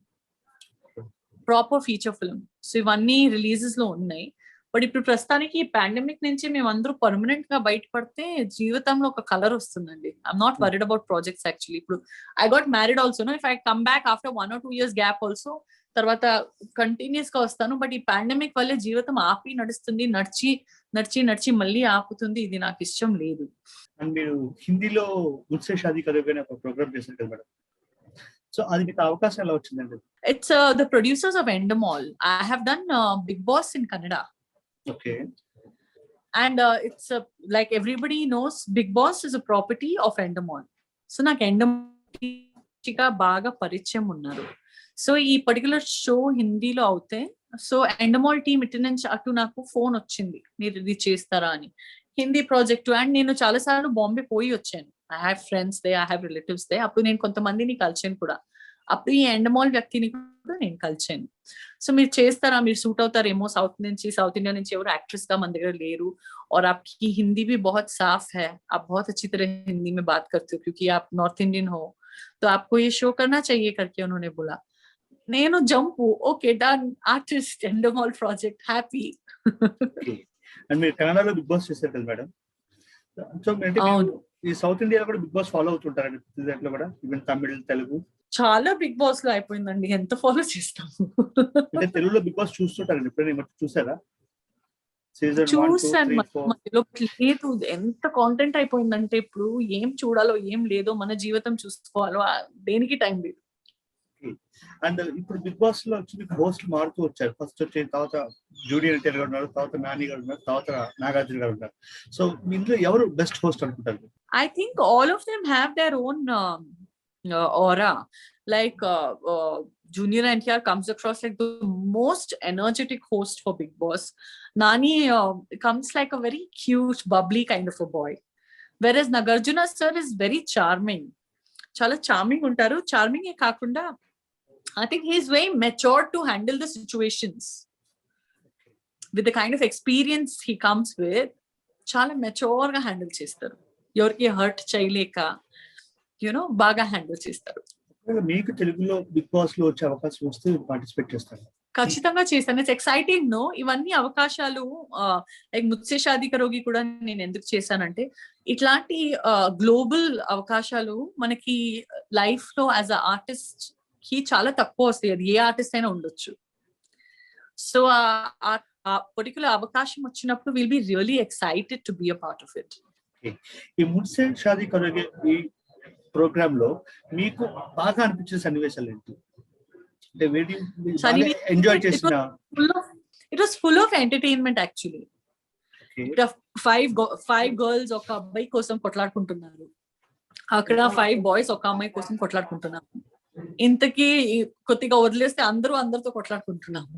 Speaker 2: proper feature film. So ఇవన్నీ రిలీజెస్ లో ఉన్నాయి. బట్ ఇప్పుడు ప్రస్తుతానికి పాండమిక్ నుంచి మేము అందరూ పర్మనెంట్ గా బయటపడితే జీవితంలో ఒక కలర్ వస్తుందండి. I'm not worried about projects actually. ఇప్పుడు I got married also, if I come back after 1 or 2 years gap also, తర్వాత కంటిన్యూస్ గా వస్తాను. బట్ ఈ పాండమిక్ వల్లే జీవితం ఆపి నడుస్తుంది, నడిచి మళ్ళీ ఆపుతుంది. ఇది నాకు ఇష్టం లేదు.
Speaker 1: అండ్ మీరు హిందీలో ముజ్సే షాదీ కరోగే అనే ఒక ప్రోగ్రామ్ చేశారు కదా మేడం, సో అది మీకు అవకాశం ఎలా వచ్చిందండి?
Speaker 2: It's the producers of Endemol. I have done Big Boss in Kannada.
Speaker 1: Okay.
Speaker 2: And it's like everybody knows, Big Boss is a property of Endemol. So నాకు Endemol గా బాగా పరిచయం ఉన్నారు. సో ఈ పర్టికులర్ షో హిందీలో అవుతే, సో Endemol టీమ్ ఇటు నుంచి అటు నాకు ఫోన్ వచ్చింది, మీరు ఇది చేస్తారా అని, హిందీ ప్రాజెక్ట్. అండ్ నేను చాలా సార్లు బాంబే పోయి వచ్చాను. I have friends they, I have relatives they. అప్పుడు నేను కొంతమందిని కలిసాను కూడా. అప్పుడు ఈ ఎండమాల్ వ్యక్తిని కూడా నేను కలిసాను. సో మీరు చేస్తారా, మీరు సూట్ అవుతారేమో, సౌత్ ఇండియా నుంచి ఎవరు యాక్ట్రెస్ గా మన దగ్గర లేరు, और आपकी हिंदी भी बहुत साफ है, आप बहुत अच्छी तरह हिंदी में बात करते हो क्योंकि आप नॉर्थ इंडियन हो, तो आपको ये शो करना चाहिए करके उन्होंने बोला. నేను jump, okay done, artist, ఎండమాల్ project, happy.
Speaker 1: And మీరు కన్నడలో బిగ్ బాస్ చేశారు కదా మేడం, సో ఈ సౌత్ ఇండియాలో కూడా బిగ్ బాస్ ఫాలో అవుతుంటారండి దాంట్లో కూడా, ఈవెన్ తమిళ్, తెలుగు?
Speaker 2: చాలా బిగ్ బాస్ లో అయిపోయిందండి, ఎంత ఫాలో చేస్తాము.
Speaker 1: అంటే తెలుగులో బిగ్ బాస్ చూస్తుంటారండి, ఎప్పుడైనా చూసారా?
Speaker 2: చూసాను, లేదు ఎంత కాంటెంట్ అయిపోయిందంటే ఇప్పుడు ఏం చూడాలో ఏం లేదో, మన జీవితం చూసుకోవాలో దేనికి టైం లేదు.
Speaker 1: అండ్ ఇప్పుడు బిగ్ బాస్ లో వచ్చి హోస్ట్ మారుతూ వచ్చారు. ఫస్ట్ వచ్చే తర్వాత జూనియర్ ఎన్టీఆర్ గారు ఉన్నారు, తర్వాత నాని గారు ఉన్నారు, తర్వాత నాగార్జున గారు ఉన్నారు. సో మీ ఇంట్లో ఎవరు బెస్ట్ హోస్ట్ అనుకుంటారు?
Speaker 2: I think all of them have their own aura. Like Junior NTR comes across like the most energetic host for Big Boss. Nani comes like a very cute, bubbly kind of a boy. Whereas Nagarjuna sir is very charming. Chala charming untaru. Charming e kaakunda, I think he is very mature to handle the situations. With the kind of experience he comes with, chala mature ga handle chestaru. ఎవరికి hurt చేయలేక బాగా handle చేస్తారు.
Speaker 1: మీకు తెలుగులో big boss లో వచ్చే అవకాశం వస్తే పార్టిసిపేట్ చేస్తారు?
Speaker 2: ఖచ్చితంగా చేశాను. It's exciting no. ఇవన్నీ అవకాశాలు లైక్ ముత్సే షాదీ కరోగి కూడా నేను ఎందుకు చేశానంటే ఇట్లాంటి గ్లోబల్ అవకాశాలు మనకి లైఫ్ లో యాజ్ అ ఆర్టిస్ట్ కి చాలా తక్కువ వస్తాయి. అది ఏ ఆర్టిస్ట్ అయినా ఉండొచ్చు. సో ఆ పర్టికులర్ అవకాశం వచ్చినప్పుడు will be really excited to be a part of it.
Speaker 1: ఈ ముత్సే షాదీ కరోగి ఈ ప్రోగ్రామ్ లో మీకు బాగా అనిపించిన సన్నివేశాలు ఏంటి? ఎంజాయ్ చేసిన
Speaker 2: it was full of entertainment actually. Five girls ఒక అబ్బాయి కోసం కొట్లాడుకుంటున్నారు, అక్కడ 5 బాయ్స్ ఒక అమ్మాయి కోసం కొట్లాడుకుంటున్నారు. ఇంతకీ కొద్దిగా వదిలేస్తే అందరితో కొట్లాడుకుంటున్నాము.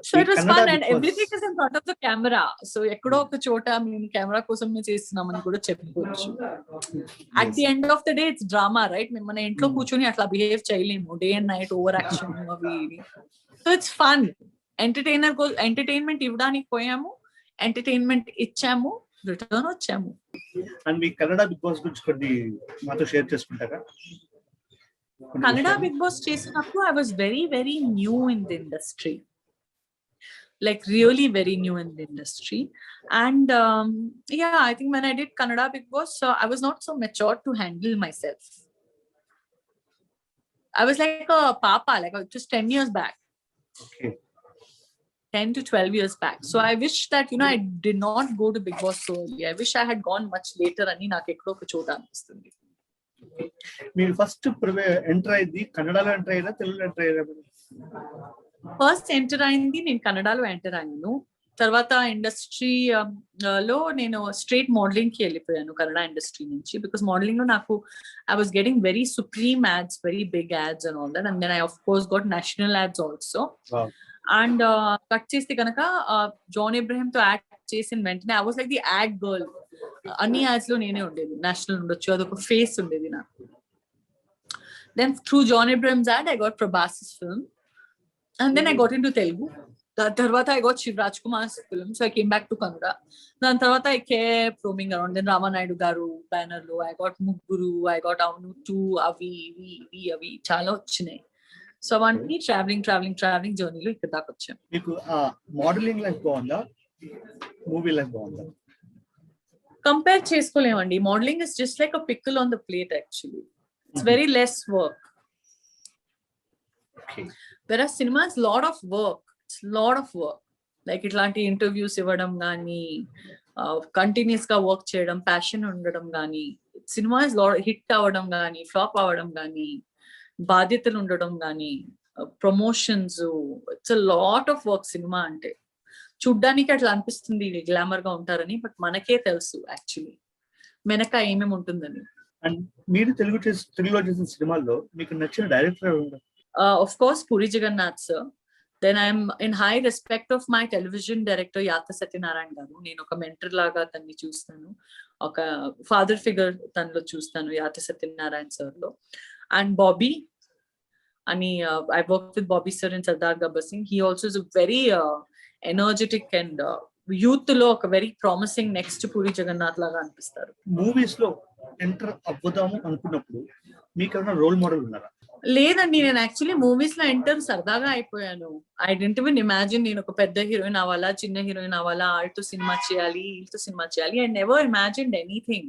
Speaker 2: So it was fun and everything is in front of the camera. So ఎక్కడో ఒక చోట మేము కెమెరా కోసం చేస్తున్నామని కూడా చెప్పుకోవచ్చు. At the end of the day it's drama right. మేము మన ఇంట్లో కూర్చొని అట్లా బిహేవ్ చేయలేము, day and night over action అవి. So it's fun. ఎంటర్టైన్మెంట్ ఇవ్వడానికి పోయాము, ఎంటర్టైన్మెంట్ ఇచ్చాము, రిటర్న్ వచ్చాము.
Speaker 1: అండ్ మీ కన్నడ బిగ్ బాస్ గురించి కొన్ని మాతో షేర్ చేసుకుంటారా?
Speaker 2: కన్నడ బిగ్ బాస్ చేసినప్పుడు I was very very new in the industry, like really very new in the industry. And yeah, I think when I did Kannada Big Boss, I was not so mature to handle myself. I was like a papa, like just 10 years back.
Speaker 1: Okay.
Speaker 2: 10 to 12 years back. So I wish that, you know, I did not go to Big Boss so early. I wish I had gone much later ani naaku ekkado oka chota anipistundi.
Speaker 1: మీరు first enter అయ్యింది కన్నడలో enter అయ్యారా తెలుగులో enter అయ్యారా?
Speaker 2: First enter అయింది నేను కన్నడలో enter అయ్యాను. తర్వాత ఇండస్ట్రీ లో నేను స్ట్రేట్ మోడలింగ్ కి వెళ్ళిపోయాను కన్నడ ఇండస్ట్రీ నుంచి. బికాస్ మోడలింగ్ లో నాకు I was getting very supreme ads, very big ads and all that. And then I of course got national ads also. And cut చేస్తే కనుక జాన్ అబ్రహం తో యాడ్ చేసిన వెంటనే I was like the ad girl. అన్ని ads లో నేనే ఉండేది. National ఉండొచ్చు, అదొక ఫేస్ ఉండేది నాకు. Then through John Abraham's ad I got Prabhas's film. And then I got into Telugu. Tarvata I got Shivraj Kumar's film, so I came back to Kannada. Then tarvata I kept roaming around. Then Ramanaidu garu banner lo I got Mugguru, I got Avanu 2, Avi chala vachinayi. So avanni traveling journey lo ikkada daaka vacham.
Speaker 1: Meeku modeling life baunda, movie life baunda?
Speaker 2: Compare cheskolemandi. Modeling is just like a pickle on the plate actually. It's very less work.
Speaker 1: Okay.
Speaker 2: Whereas cinema is lot of work. It's lot of work. Like itlanti interviews ivadam gaani, continuous ga work cheyadam, passion undadam gaani. Cinema is lot hit avadam gaani, flop avadam gaani, బాధ్యతలు ఉండడం గానీ, promotions. It's a lot of work cinema అంటే. చూడ్డానికి అట్లా అనిపిస్తుంది glamour గా ఉంటారని, but మనకే తెలుసు యాక్చువల్లీ వెనక ఏమేమి ఉంటుందని.
Speaker 1: అండ్ మీరు తెలుగులో చేసిన సినిమాల్లో మీకు నచ్చిన డైరెక్టర్ ఎవరు?
Speaker 2: Of course, Puri Jagannath sir. Then I'm in high respect of my television director Yata Satyanarayan garu. Nenu oka mentor laga tanni chustanu, oka father figure tanlo chustanu Yata Satyanarayan sir lo. And Bobby ani I worked with Bobby sir in Sardar Gabbar Singh. He also is a very energetic and youth lo oka very promising next to Puri Jagannath laga anipistaru.
Speaker 1: Movies lo enter avvudamu anukunnappudu meeku evana role model unnara?
Speaker 2: లేదండి, నేను actually movies లో enter సరదాగా అయిపోయాను. I didn't even imagine నేను ఒక పెద్ద heroine అవ్వాలా, చిన్న హీరోయిన్ అవ్వాలా, ఆళ్ళతో సినిమా చేయాలి, వీళ్ళతో సినిమా చేయాలి. I never imagined anything.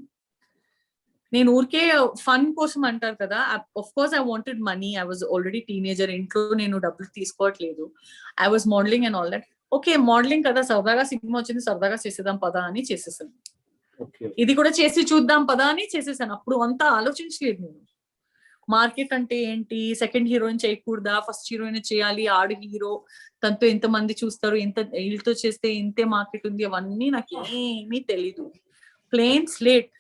Speaker 2: నేను ఊరికే ఫన్ కోసం అంటారు కదా. Of course I wanted money. I was already teenager. ఇంట్లో నేను డబ్బులు తీసుకోవట్లేదు. I was modelling and all that. Okay modelling కదా, సరదాగా సినిమా వచ్చింది, సరదాగా చేసేద్దాం పదా అని చేసేసాను. ఇది కూడా చేసి చూద్దాం పదా అని చేసేసాను. అప్పుడు అంతా ఆలోచించలేదు నేను. మార్కెట్ అంటే ఏంటి, సెకండ్ హీరోయిన్ చేయకూడదా, ఫస్ట్ హీరోయిన్ చేయాలి, ఆడు హీరో, తనతో ఎంతమంది చూస్తారు, వీళ్ళతో చేస్తే ఇంతే మార్కెట్ ఉంది, అవన్నీ నాకు ఏమీ తెలీదు. Plane slate.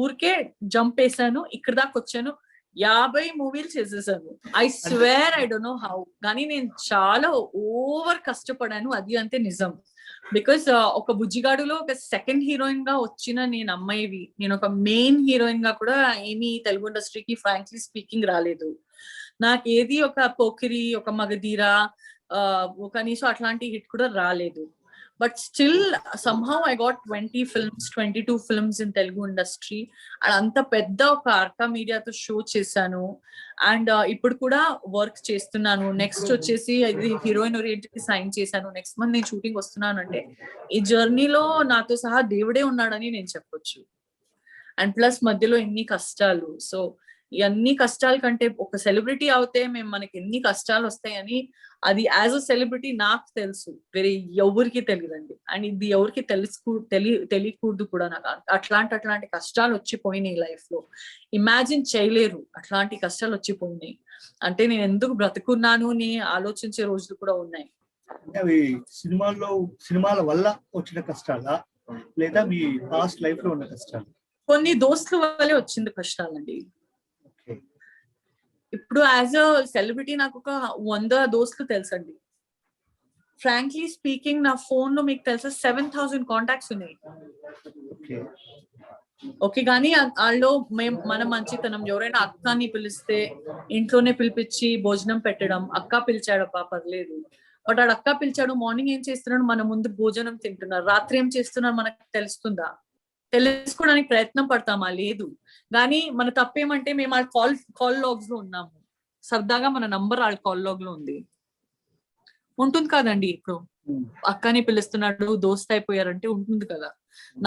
Speaker 2: ఊరికే జంప్ వేసాను, ఇక్కడ దాకా వచ్చాను. 50 మూవీలు చేసేసాను. I swear I don't know how. కానీ నేను చాలా ఓవర్ కష్టపడాను, అది అంతే నిజం. బికాస్ ఒక బుజ్జిగాడులో ఒక సెకండ్ హీరోయిన్ గా వచ్చిన నేను అమ్మాయివి, నేను ఒక మెయిన్ హీరోయిన్ గా కూడా ఏమీ తెలుగు ఇండస్ట్రీకి ఫ్రాంక్లీ స్పీకింగ్ రాలేదు. నాకు ఏది ఒక పోకిరి, ఒక మగధీర, కనీసం అట్లాంటి హిట్ కూడా రాలేదు. But still somehow I got 20 films, 22 films in Telugu industry. And అంత పెద్ద ఒక అర్కా మీడియాతో షో చేశాను. అండ్ ఇప్పుడు కూడా వర్క్ చేస్తున్నాను. నెక్స్ట్ వచ్చేసి ఇది హీరోయిన్ ఓరియంటెడ్ కి సైన్ చేశాను. నెక్స్ట్ మంత్ నేను షూటింగ్ వస్తున్నాను. అంటే ఈ జర్నీలో నాతో సహా దేవుడే ఉన్నాడని నేను చెప్పొచ్చు. అండ్ ప్లస్ మధ్యలో ఎన్ని కష్టాలు. సో ఇవన్నీ కష్టాల కంటే ఒక సెలబ్రిటీ అవుతే మనకి ఎన్ని కష్టాలు వస్తాయని అది యాజ్ అ సెలబ్రిటీ నాకు తెలుసు, వేరే ఎవరికి తెలియదండి. అండ్ ఇది ఎవరికి తెలియకూడదు కూడా. నాకు అట్లాంటి కష్టాలు వచ్చిపోయినాయి లైఫ్ లో, ఇమాజిన్ చేయలేరు అట్లాంటి కష్టాలు వచ్చిపోయినాయి. అంటే నేను ఎందుకు బ్రతుకున్నాను అని ఆలోచించే రోజులు కూడా ఉన్నాయి.
Speaker 1: అవి సినిమాల వల్ల వచ్చిన కష్టాలా లేదా మీ పాస్ట్ లైఫ్ లో ఉన్న కష్టాలు?
Speaker 2: కొన్ని దోస్తుల వల్లే వచ్చింది కష్టాలండి. ఇప్పుడు యాజ్ అ సెలబ్రిటీ నాకు ఒక 100 దోస్తులు తెలుసండి. ఫ్రాంక్లీ స్పీకింగ్ నా ఫోన్ లో మీకు తెలుసా 7,000 కాంటాక్ట్స్ ఉన్నాయి. ఓకే, కానీ వాళ్ళు మన మంచితనం, ఎవరైనా అక్కని పిలిస్తే ఇంట్లోనే పిలిపించి భోజనం పెట్టడం. అక్క పిలిచాడప్పా పర్లేదు, బట్ ఆడు అక్క పిలిచాడు, మార్నింగ్ ఏం చేస్తున్నాడు, మన ముందు భోజనం తింటున్నారు, రాత్రి ఏం చేస్తున్నారు మనకు తెలుస్తుందా? తెలుసుకోవడానికి ప్రయత్నం పడతామా? లేదు. కానీ మన తప్పేమంటే మేము ఆ కాల్ లాగ్స్ లో ఉన్నాము. సరదాగా మన నంబర్ వాళ్ళ కాల్ లాగ్ లో ఉంటుంది కదండి. ఇప్పుడు అక్కని పిలుస్తున్నాడు, దోస్త్ అయిపోయారంటే ఉంటుంది కదా.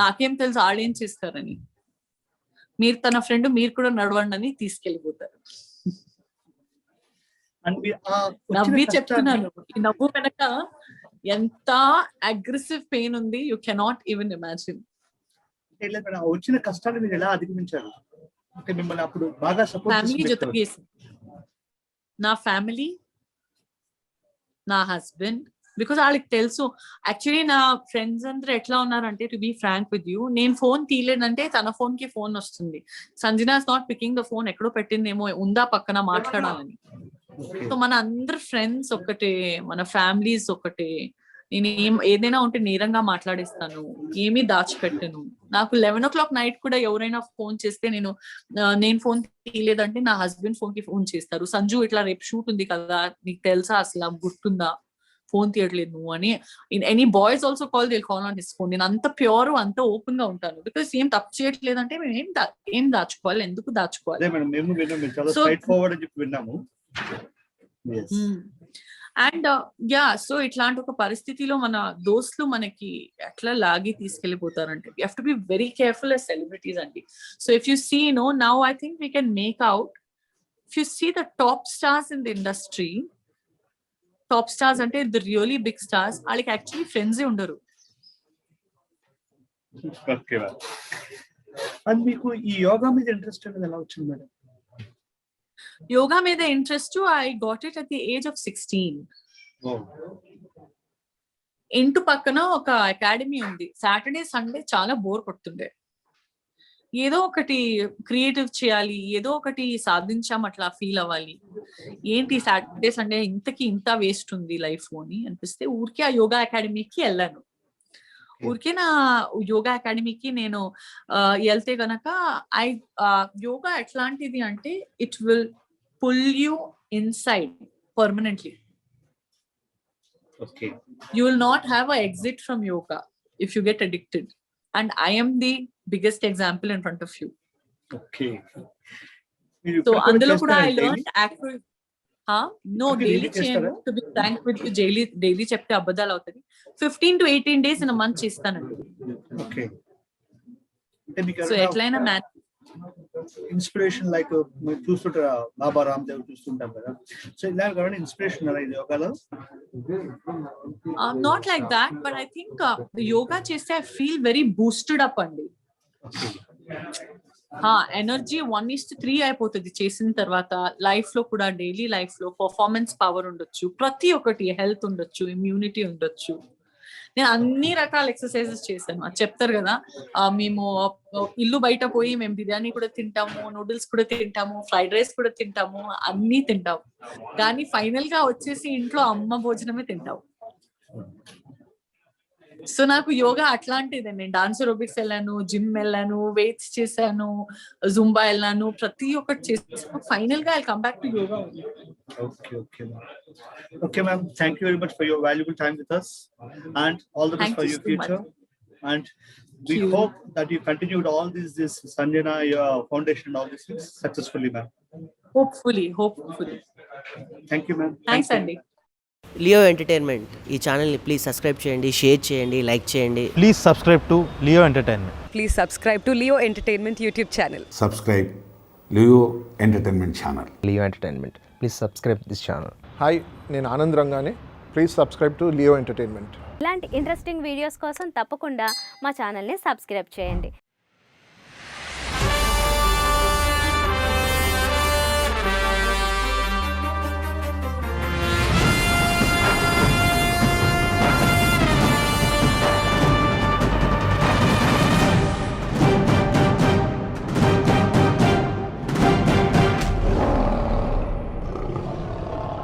Speaker 2: నాకేం తెలుసు వాళ్ళేం చేస్తారని. మీరు తన ఫ్రెండ్, మీరు కూడా నడవండి అని తీసుకెళ్ళిపోతారు. నవ్వి చెప్తున్నాను, ఈ నవ్వు వెనక ఎంత అగ్రెసివ్ పెయిన్ ఉంది, యూ కెనాట్ ఈవెన్ ఇమాజిన్.
Speaker 1: వచ్చిన కష్టాలు మీరు ఎలా అధిగమించారు? అంటే మిమ్మల్ని అప్పుడు బాగా
Speaker 2: ఫ్యామిలీ జొతకి, నా ఫ్యామిలీ, నా హస్బెండ్, బికాస్ వాళ్ళకి తెలుసు. యాక్చువల్లీ నా ఫ్రెండ్స్ అందరూ ఎట్లా ఉన్నారంటే, to be frank with you, నేను ఫోన్ తీయలేదంటే తన ఫోన్ కి ఫోన్ వస్తుంది, Sanjana is not picking the phone, ఎక్కడో పెట్టిందేమో, ఉందా పక్కన మాట్లాడాలని. సో మన అందరు ఫ్రెండ్స్ ఒకటే, మన ఫ్యామిలీస్ ఒకటే. నేను ఏదైనా ఉంటే నేరంగా మాట్లాడేస్తాను, ఏమీ దాచిపెట్టను. నాకు 11 o'clock నైట్ కూడా ఎవరైనా ఫోన్ చేస్తే నేను ఫోన్ తీయలేదంటే నా హస్బెండ్ ఫోన్ కి ఫోన్ చేస్తారు. సంజు ఇట్లా రేపు షూట్ ఉంది కదా, నీకు తెలుసా, అసలు గుర్తుందా, ఫోన్ తీయట్లేదు నువ్వు అని. Any boys also call on his phone. నేను అంత ప్యూర్, అంత ఓపెన్ గా ఉంటాను. బికాస్ ఏం తప్పు చేయట్లేదంటే మేము ఏం దాచుకోవాలి, ఎందుకు దాచుకోవాలి. అండ్ సో ఇట్లాంటి ఒక పరిస్థితిలో మన దోస్తులు మనకి ఎట్లా లాగి తీసుకెళ్లిపోతారంటే, you have to be very careful as celebrities అండి. So if you see now I think we can make out, if you see the top stars in the industry, top stars అంటే ద రియలీ బిగ్ స్టార్స్, వాళ్ళకి actually ఫ్రెండ్సే ఉండరు.
Speaker 1: మీకు ఈ యోగా మీద interest అనేది ఎలా వచ్చింది మేడం?
Speaker 2: యోగా మీద interest I got it at the age of 16. ఇంటి పక్కన ఒక అకాడమీ ఉంది. సాటర్డే సండే చాలా బోర్ కొడుతుండే, ఏదో ఒకటి క్రియేటివ్ చేయాలి, ఏదో ఒకటి సాధించాం అట్లా ఫీల్ అవ్వాలి. ఏంటి సాటర్డే సండే ఇంత వేస్ట్ ఉంది లైఫ్ అని అనిపిస్తే ఊరికే ఆ యోగా అకాడమీకి వెళ్ళాను. ఊరికే నా యోగా అకాడమీకి నేను వెళ్తే గనక యోగా ఎట్లాంటిది అంటే it will pull you inside permanently. You will not have an exit from yoga if you get addicted, and I am the biggest example in front of you.
Speaker 1: Okay.
Speaker 2: So అందులో కూడా I learned actually no daily చేయను, to be frank with you, daily చెప్తే అబద్ధాలు అవుతుంది. 15 to 18 days in a month చేస్తానండి.
Speaker 1: Okay.
Speaker 2: So ఎట్లయినా
Speaker 1: inspiration like మీరు చూస్తుంటారా, బాబా రామ్దేవ్ చూస్తుంటాం కదా, సో ఇలా ఇన్స్పిరేషన్ ఇది యోగాలో?
Speaker 2: Not like that, but I think yoga చేస్తే I feel very boosted up అండి. ఎనర్జీ 1:3 అయిపోతుంది చేసిన తర్వాత. లైఫ్ లో కూడా, డైలీ లైఫ్ లో పర్ఫార్మెన్స్ పవర్ ఉండొచ్చు, ప్రతి ఒక్కటి, హెల్త్ ఉండొచ్చు, ఇమ్యూనిటీ ఉండొచ్చు. నేను అన్ని రకాల ఎక్సర్సైజెస్ చేశాను. అది చెప్తారు కదా, మేము ఇల్లు బయట పోయి మేము బిర్యానీ కూడా తింటాము, నూడిల్స్ కూడా తింటాము, ఫ్రైడ్ రైస్ కూడా తింటాము, అన్ని తింటాము, కానీ ఫైనల్ గా వచ్చేసి ఇంట్లో అమ్మ భోజనమే తింటాము. సో నాకు యోగా అట్లాంటిదే. నేను డాన్స్ ఏరోబిక్స్ వెళ్ళాను, జిమ్ వెళ్ళాను, వెయిట్స్ చేశాను, జుంబా వెళ్ళాను, ప్రతి ఒక్కటి చేశాను. ఫైనల్ గా I come back to yoga.
Speaker 1: Okay ma'am, thank you very much for your valuable time with us, and all the best
Speaker 2: Thank
Speaker 1: for
Speaker 2: you
Speaker 1: your
Speaker 2: so much.
Speaker 1: future. And we
Speaker 2: Thank you.
Speaker 1: hope that you continued all this Sanjana your foundation and all these things successfully, ma'am.
Speaker 2: Hopefully.
Speaker 1: Thank you ma'am.
Speaker 2: Thanks
Speaker 1: Thank you.
Speaker 2: Andy.
Speaker 3: Leo entertainment ఈ ఛానల్ని please subscribe చేయండి, share చేయండి, like చేయండి.
Speaker 4: Please subscribe to Leo Entertainment.
Speaker 5: Please subscribe to Leo Entertainment YouTube channel.
Speaker 6: Subscribe Leo Entertainment channel.
Speaker 7: Leo Entertainment. Please subscribe this channel.
Speaker 8: Hi, నేను ఆనంద్ రంగానే. Please subscribe to Leo Entertainment.
Speaker 9: ఇలాంటి interesting videos కోసం తప్పకుండా మా ఛానల్ని subscribe చేయండి.